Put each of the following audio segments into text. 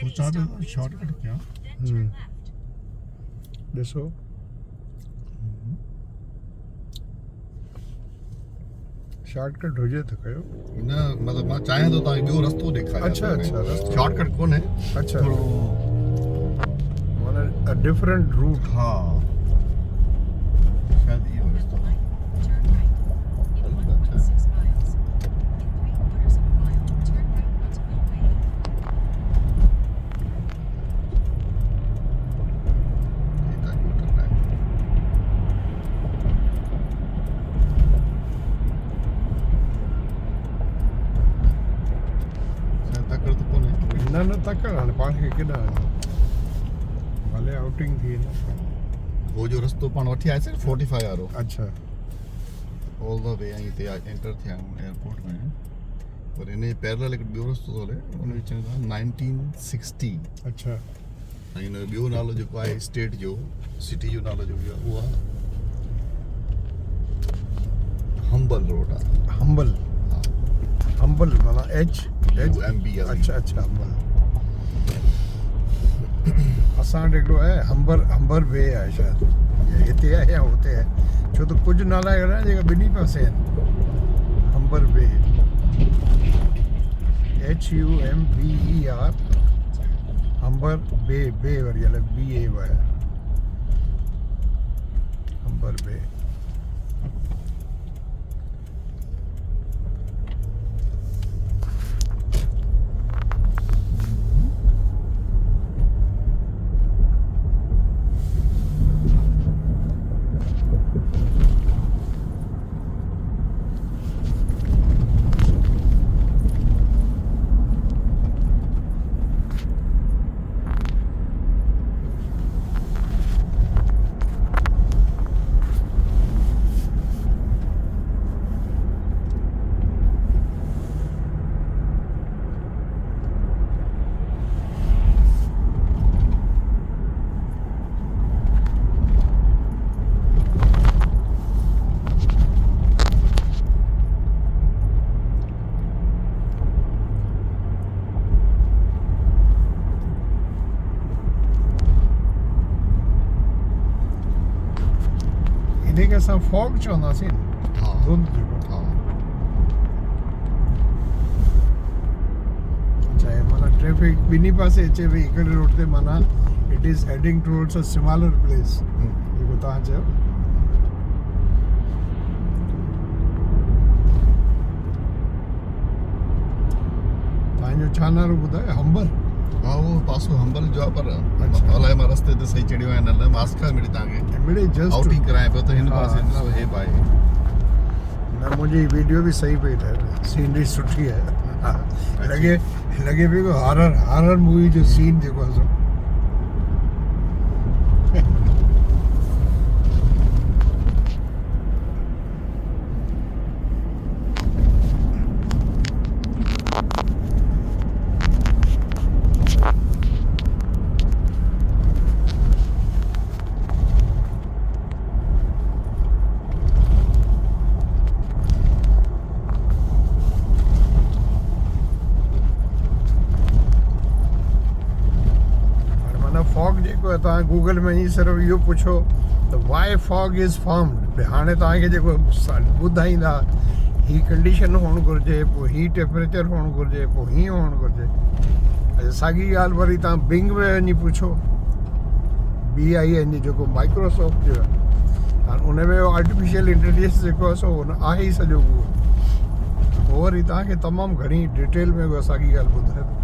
सोचा भी शॉर्टकट क्या ॾिसो शॉर्टकट हुजे त कयो न मतलब मां चाहियां थो तव्हांखे ॿियो रस्तो ॾेखारियां अच्छा अच्छा रस्तो शॉर्टकट कोन्हे अच्छा थोरो माना अ डिफरेंट रूट हा शायदि इहो रस्तो न तकड़ हाणे पाण खे केॾां वञूं भले आउटिंग थी न वो जो रस्तो पाण वठी आयासीं 45 वारो अच्छा ऑल द वे हिते एंटर थिया आहियूं एयरपोर्ट में पर इन जे पैरेलल हिकु ॿियो रस्तो थो हले उन में चवंदा 1960 अच्छा ऐं हिन जो ॿियो नालो जेको आहे स्टेट जो सिटी जो नालो जेको आहे उहो आहे हम्बल रोड आहे हम्बल हम्बल माना HUMB अच्छा अच्छा हम्बल असां वटि हिकिड़ो आहे हम्बर बे आहे शायदि हिते आहे या हुते आहे छो त कुझु नाला अहिड़ा आहिनि जेका ॿिन्ही पासे आहिनि हम्बर बे HUMBER हम्बर बे वरी अलॻि BA आहे हम्बर बे इनखे असां फॉग चवंदासीं हा धुंध जेको हा अच्छा हे माना ट्रैफिक ॿिन्ही पासे अचे पई हिकिड़े रोड ते माना it is heading towards a smaller place जेको तव्हां चयो तव्हांजो छा नालो ॿुधायो हम्बर हा उहो पासो हम्बल जो आहे पर अलाए मां रस्ते ते सही चढ़ियो आहियां न मास्का मिड़ी तव्हांखे मिड़े जस्ट आउटिंग करायां पियो त हिन पासे ॾिसो हे आहे न मुंहिंजी वीडियो बि सही पई ठहे सीनरी सुठी आहे हा लॻे पियो हॉरर मूवी जो सीन जेको आहे सो फॉग जेको आहे तव्हां गूगल में ई सिर्फ़ु इहो पुछो त वाई फॉग इज़ फॉर्म्ड हाणे तव्हांखे जेको ॿुधाईंदा ही कंडीशन हुअणु घुरिजे पोइ ही टेम्परेचर हुअणु घुरिजे पोइ हीअं हुअणु घुरिजे साॻी ॻाल्हि वरी तव्हां बिंग में वञी पुछो BIN जेको माइक्रोसॉफ्ट जो आहे हाणे उन में आर्टिफिशियल इंटेलिजेंस जेको आहे सो हुन आहे ई सॼो उहो वरी तव्हांखे तमामु घणी डिटेल में उहा साॻी ॻाल्हि ॿुधाए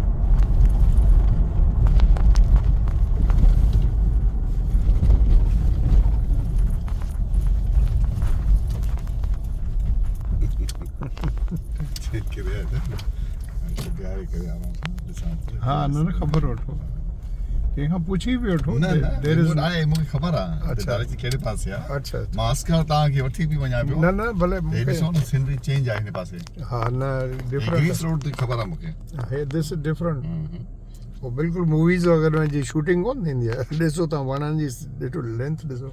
हाँ न ख़बर वठो कंहिंखां पुछी बि वठो मूंखे ख़बर आहे अच्छा कहिड़े पासे आहे अच्छा मास्का तव्हांखे वठी बि वञा पियो न भले ॾिसो न सीनरी चेंज आहे हिन पासे हा न डिफरेंट ग्रीस रोड ते ख़बर आहे मूंखे हे दिस इज डिफरेंट वो बिल्कुलु मूवीज़ वग़ैरह में जी शूटिंग कोन थींदी आहे ॾिसो तव्हां वणनि जी ॾिठो लेंथ ॾिसो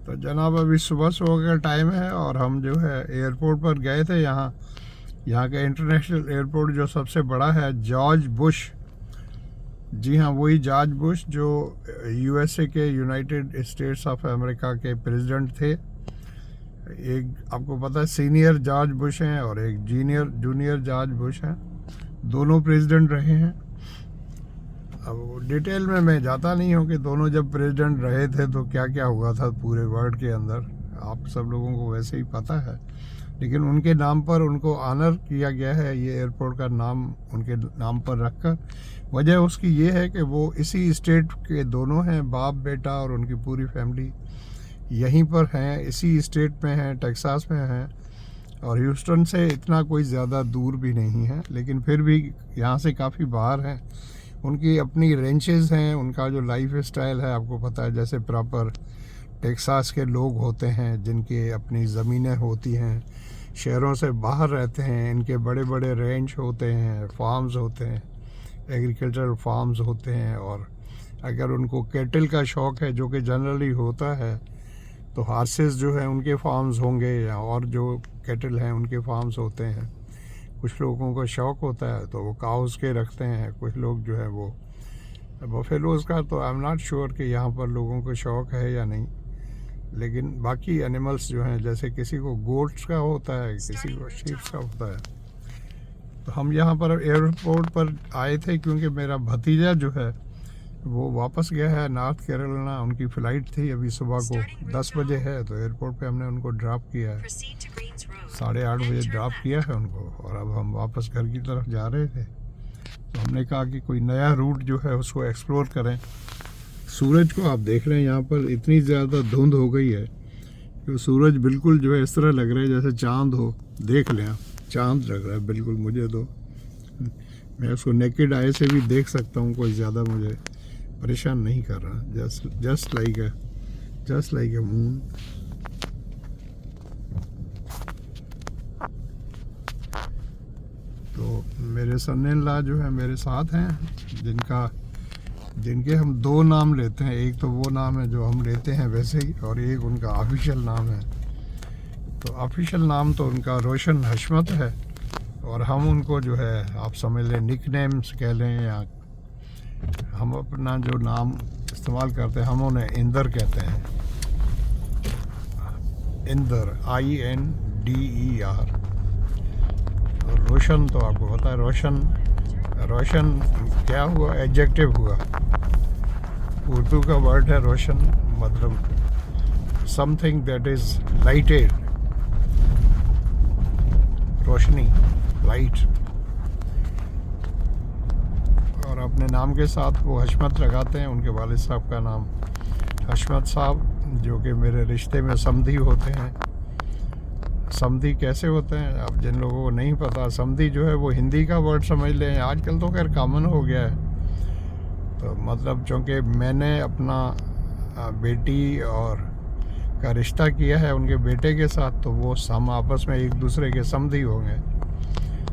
तो जनाब अभी सुबह का टाइम है और हम जो है एयरपोर्ट पर गए थे। यहाँ का इंटरनेशनल एयरपोर्ट जो सबसे बड़ा है, जॉर्ज बुश, जी हाँ वही जॉर्ज बुश जो यूएसए के, यूनाइटेड स्टेट्स ऑफ अमेरिका के प्रेसिडेंट थे। एक आपको पता है सीनियर जॉर्ज बुश हैं और एक जूनियर जॉर्ज बुश हैं, दोनों प्रेसिडेंट रहे हैं। अब डिटेल में मैं जाता नहीं हूँ कि दोनों जब प्रेसिडेंट रहे थे तो क्या क्या हुआ था पूरे वर्ल्ड के अंदर, आप सब लोगों को वैसे ही पता है। लेकिन उनके नाम पर उनको ऑनर किया गया है, ये एयरपोर्ट का नाम उनके नाम पर रखकर। वजह उसकी ये है कि वो इसी स्टेट के दोनों हैं, बाप बेटा, और उनकी पूरी फैमिली यहीं पर हैं, इसी स्टेट में हैं, टेक्सास में हैं। और ह्यूस्टन से इतना कोई ज़्यादा दूर भी नहीं है, लेकिन फिर भी यहाँ से काफ़ी बाहर हैं। उनकी अपनी रेंचेस हैं, उनका जो लाइफ स्टाइल है आपको पता है, जैसे प्रॉपर टेक्सास के लोग होते हैं जिनके अपनी ज़मीनें होती हैं, शहरों से बाहर रहते हैं, इनके बड़े बड़े रेंच होते हैं, फार्म्स होते हैं, एग्रीकल्चरल फार्म्स होते हैं। और अगर उनको कैटल का शौक़ है, जो कि जनरली होता है, तो हार्सेस जो है उनके फार्म्स होंगे, या और जो कैटल हैं उनके फार्म्स होते हैं। कुछ लोगों को शौक़ होता है तो वो काउस के रखते हैं, कुछ लोग जो है वो बफेलोज़ का। तो आई एम नॉट श्योर कि यहाँ पर लोगों को शौक़ है या नहीं, लेकिन बाकी एनिमल्स जो हैं, जैसे किसी को गोट्स का होता है, किसी को शीप्स का होता है। तो हम यहाँ पर एयरपोर्ट पर आए थे क्योंकि मेरा भतीजा जो है वो वापस गया है नॉर्थ कैरोलिना। उनकी फ़्लाइट थी अभी सुबह को 10 बजे है, तो एयरपोर्ट पे हमने उनको ड्रॉप किया है, 8:30 बजे ड्रॉप किया है उनको। और अब हम वापस घर की तरफ जा रहे थे, तो हमने कहा कि कोई नया रूट जो है उसको एक्सप्लोर करें। सूरज को आप देख रहे हैं, यहाँ पर इतनी ज़्यादा धुंध हो गई है कि सूरज बिल्कुल जो है इस तरह लग रहा है जैसे चाँद हो। देख लें आप, चाँद लग रहा है बिल्कुल मुझे तो। मैं उसको नेकेड आई से भी देख सकता हूँ, कोई ज़्यादा मुझे परेशान नहीं कर रहा। Just like a moon. तो मेरे सन-इन-लॉ जो है मेरे साथ हैं, जिनके हम 2 नाम लेते हैं। एक तो वो नाम है जो हम लेते हैं वैसे ही, और एक उनका ऑफिशियल नाम है। तो ऑफिशियल नाम तो उनका रोशन हशमत है, और हम उनको जो है आप समझ लें निक नेम्स कह लें, या हम अपना जो नाम इस्तेमाल करते हैं हम उन्हें इंदर कहते हैं। इंदर, INDER। और रोशन तो आपको पता है, रोशन क्या हुआ, एडजेक्टिव हुआ। उर्दू का वर्ड है रोशन, मतलब something that is lighted, Roshni, light. और अपने नाम के साथ वो हशमत लगाते हैं। उनके वालिद साहब का नाम हशमत साहब, जो कि मेरे रिश्ते में समधी होते हैं। समधी कैसे होते हैं, अब जिन लोगों को नहीं पता, समधी जो है वो हिंदी का वर्ड समझ लें, आजकल तो खैर कॉमन हो गया है। तो मतलब चूँकि मैंने अपना बेटी और का रिश्ता किया है उनके बेटे के साथ, तो वो हम आपस में एक दूसरे के समधी होंगे।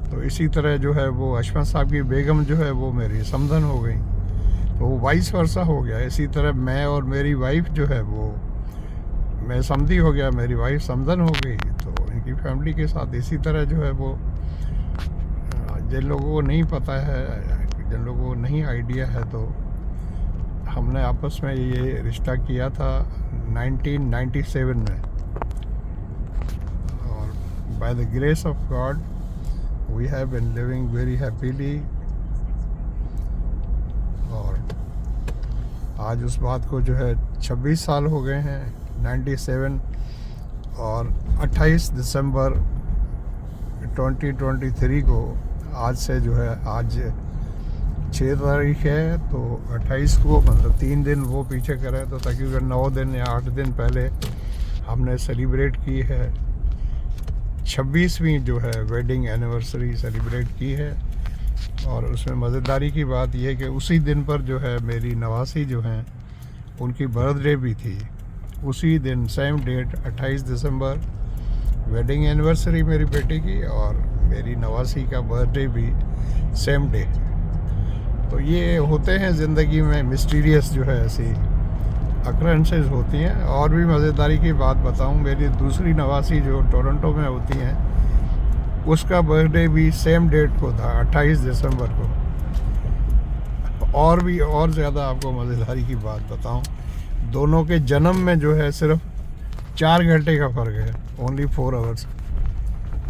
तो इसी तरह जो है वो हशमत साहब की बेगम जो है वो मेरी समधन हो गई, तो वो वाइस वर्सा हो गया। इसी तरह मैं और मेरी वाइफ जो है वो, मैं समधी हो गया, मेरी वाइफ समधन हो गई। तो इनकी फैमिली के साथ इसी तरह जो है वो, जिन लोगों को नहीं पता है, जिन लोगों को नहीं आइडिया है, तो हमने आपस में ये रिश्ता किया था 1997 में। और by the grace of God we have been living very happily. और आज उस बात को जो है 26 साल हो गए हैं, 97। और 28 दिसंबर 2023 को, आज से जो है, आज 6 तारीख है, तो 28 को, मतलब 3 दिन वो पीछे करें तो तकरीबन 9 दिन या 8 दिन पहले हमने सेलिब्रेट की है 26वीं जो है वेडिंग एनिवर्सरी सेलिब्रेट की है। और उसमें मज़ेदारी की बात यह है कि उसी दिन पर जो है मेरी नवासी जो हैं उनकी बर्थडे भी थी। उसी दिन सेम डेट 28 दिसंबर वेडिंग एनिवर्सरी मेरी बेटी की, और मेरी नवासी का बर्थडे भी सेम डे। तो ये होते हैं ज़िंदगी में मिस्टीरियस जो है ऐसी अक्रेंसेस होती हैं। और भी मज़ेदारी की बात बताऊं, मेरी दूसरी नवासी जो टोरंटो में होती हैं, उसका बर्थडे भी सेम डेट को था, 28 दिसंबर को। और भी और ज़्यादा आपको मज़ेदारी की बात बताऊं, दोनों के जन्म में जो है सिर्फ 4 घंटे का फ़र्क है, ओनली 4 आवर्स।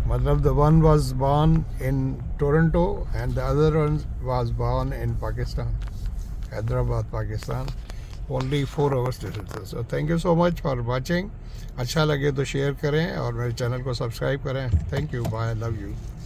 मतलब the one was born in Toronto and the other one was born in Pakistan, Hyderabad, Pakistan. Only 4 hours difference. So thank you so much for watching. अच्छा लगे तो शेयर करें और मेरे चैनल को सब्सक्राइब करें। Thank you, bye, love you.